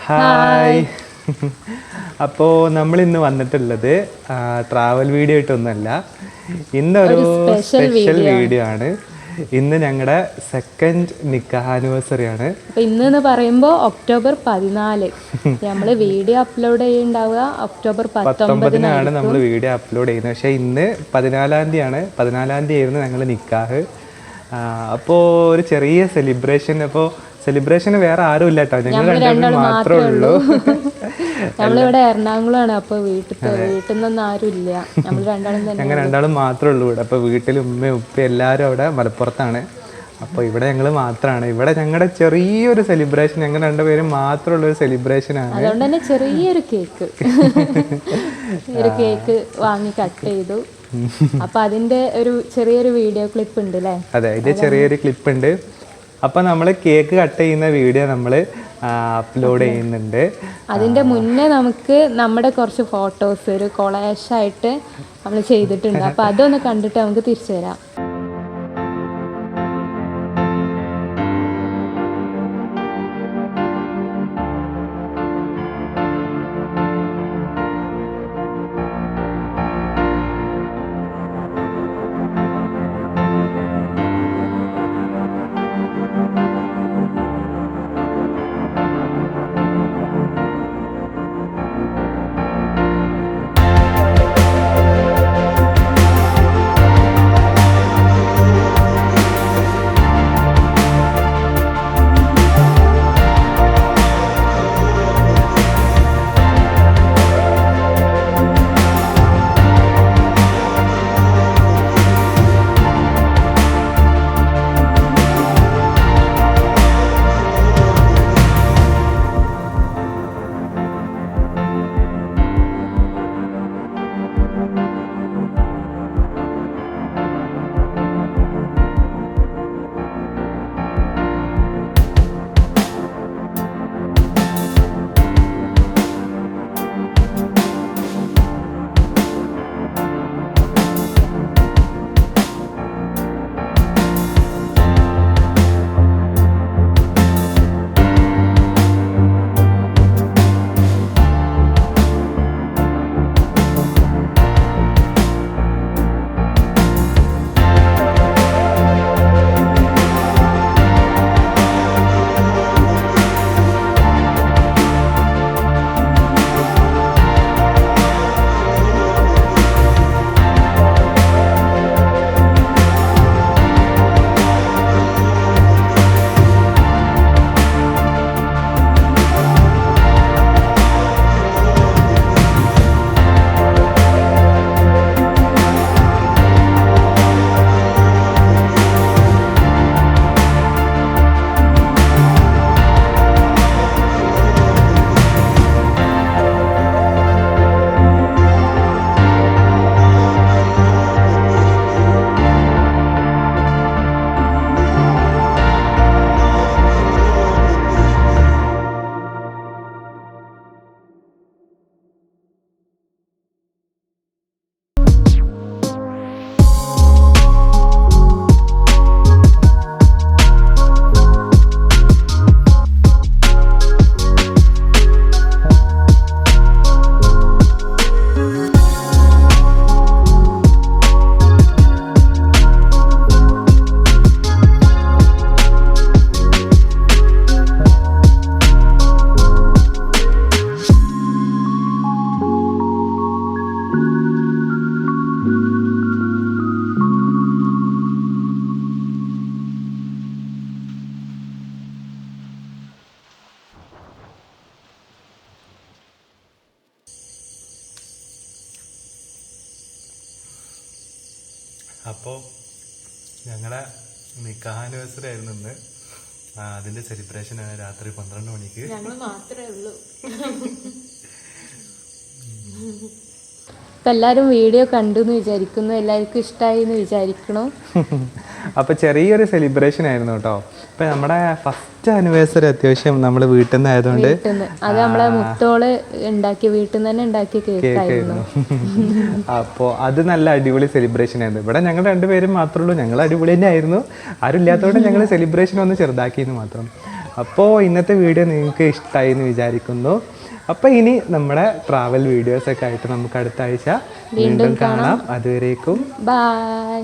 Hi. അപ്പോൾ നമ്മൾ ഇന്ന് വന്നിട്ടുള്ളത് ട്രാവൽ വീഡിയോ ആയിട്ടൊന്നുമല്ല, ഇന്നൊരു സ്പെഷ്യൽ വീഡിയോ ആണ്. ഇന്ന് ഞങ്ങളുടെ സെക്കൻഡ് നിക്കാഹ് ആനിവേഴ്സറി ആണ്. ഇന്ന് പറയുമ്പോൾ ഒക്ടോബർ 14 നമ്മൾ വീഡിയോ അപ്ലോഡ് ചെയ്യുന്നുണ്ടാവുക. ഒക്ടോബർ 19 നമ്മൾ വീഡിയോ അപ്ലോഡ് ചെയ്യുന്നത്. പക്ഷേ ഇന്ന് 14 തീയതിയാണ്. 14 തീയതി ആയിരുന്നു ഞങ്ങൾ നിക്കാഹ്. അപ്പോൾ ഒരു ചെറിയ സെലിബ്രേഷൻ. അപ്പോൾ സെലിബ്രേഷന് വേറെ ആരും ഇല്ല കേട്ടോ, ഞങ്ങൾ രണ്ടുപേരും മാത്രമേ ഉള്ളൂ. നമ്മളിവിടെ എറണാകുളമാണ്. അപ്പോൾ വീട്ടിൽ നിന്നൊന്നും ആരും ഇല്ല, നമ്മൾ ഞങ്ങൾ രണ്ടാളും മാത്രമേ ഉള്ളൂ ഇവിടെ. അപ്പോൾ വീട്ടിൽ ഉമ്മയും ഉപ്പയും എല്ലാവരും അവിടെ മലപ്പുറത്താണ്. അപ്പോൾ ഇവിടെ ഞങ്ങൾ മാത്രമാണ്. ഇവിടെ ഞങ്ങളുടെ ചെറിയൊരു സെലിബ്രേഷൻ, ഞങ്ങൾ രണ്ടുപേരും മാത്രമുള്ള ഒരു സെലിബ്രേഷനാണ്. അതുകൊണ്ട് തന്നെ ചെറിയൊരു കേക്ക് വാങ്ങി കട്ട് ചെയ്തു. അപ്പൊ അതിന്റെ ഒരു ചെറിയൊരു വീഡിയോ ക്ലിപ്പ് ഉണ്ട് അല്ലേ? അതെ, ഇതിന്റെ ചെറിയൊരു ക്ലിപ്പ് ഉണ്ട്. അപ്പോൾ നമ്മൾ കേക്ക് കട്ട് ചെയ്യുന്ന വീഡിയോ നമ്മൾ അപ്ലോഡ് ചെയ്യുന്നുണ്ട്. അതിന്റെ മുന്നേ നമുക്ക് നമ്മുടെ കുറച്ച് ഫോട്ടോസ് ഒരു കൊളാഷായിട്ട് നമ്മൾ ചെയ്തിട്ടുണ്ട്. അപ്പോൾ അതൊന്ന് കണ്ടിട്ട് നമുക്ക് തിരിച്ചു വരാം. അപ്പോൾ ഞങ്ങളുടെ നിക്കാഹ് ആനിവേഴ്സറി ആയിരുന്നു ഇന്ന്. അതിൻ്റെ സെലിബ്രേഷനാണ് രാത്രി 12 മണിക്ക്. ഞങ്ങൾ മാത്രമേ ഉള്ളൂ. ഇപ്പം എല്ലാവരും വീഡിയോ കണ്ടു എന്ന് വിചാരിക്കുന്നു, എല്ലാവർക്കും ഇഷ്ടമായി എന്ന് വിചാരിക്കണു. അപ്പോൾ ചെറിയൊരു സെലിബ്രേഷൻ ആയിരുന്നു കേട്ടോ. ഇപ്പം നമ്മുടെ ഫസ്റ്റ് ആനിവേഴ്സറി അത്യാവശ്യം നമ്മൾ വീട്ടിൽ നിന്ന് ആയതുകൊണ്ട് അത് നമ്മളെ മുത്തോള് ഉണ്ടാക്കി വീട്ടിൽ നിന്ന് തന്നെ ഉണ്ടാക്കിയ കേക്കായിരുന്നു. അപ്പോൾ അത് നല്ല അടിപൊളി സെലിബ്രേഷൻ ആയിരുന്നു. ഇവിടെ ഞങ്ങൾ രണ്ടുപേരും മാത്രമേ ഉള്ളൂ, ഞങ്ങൾ അടിപൊളി തന്നെ ആയിരുന്നു. ആരും ഇല്ലാത്തതുകൊണ്ട് ഞങ്ങൾ സെലിബ്രേഷൻ ഒന്ന് ചെറുതാക്കിയെന്ന് മാത്രം. അപ്പോൾ ഇന്നത്തെ വീഡിയോ നിങ്ങൾക്ക് ഇഷ്ടമായി എന്ന് വിചാരിക്കുന്നു. അപ്പോൾ ഇനി നമ്മുടെ ട്രാവൽ വീഡിയോസൊക്കെ ആയിട്ട് നമുക്ക് അടുത്ത ആഴ്ച വീണ്ടും കാണാം. അതുവരേക്കും ബൈ.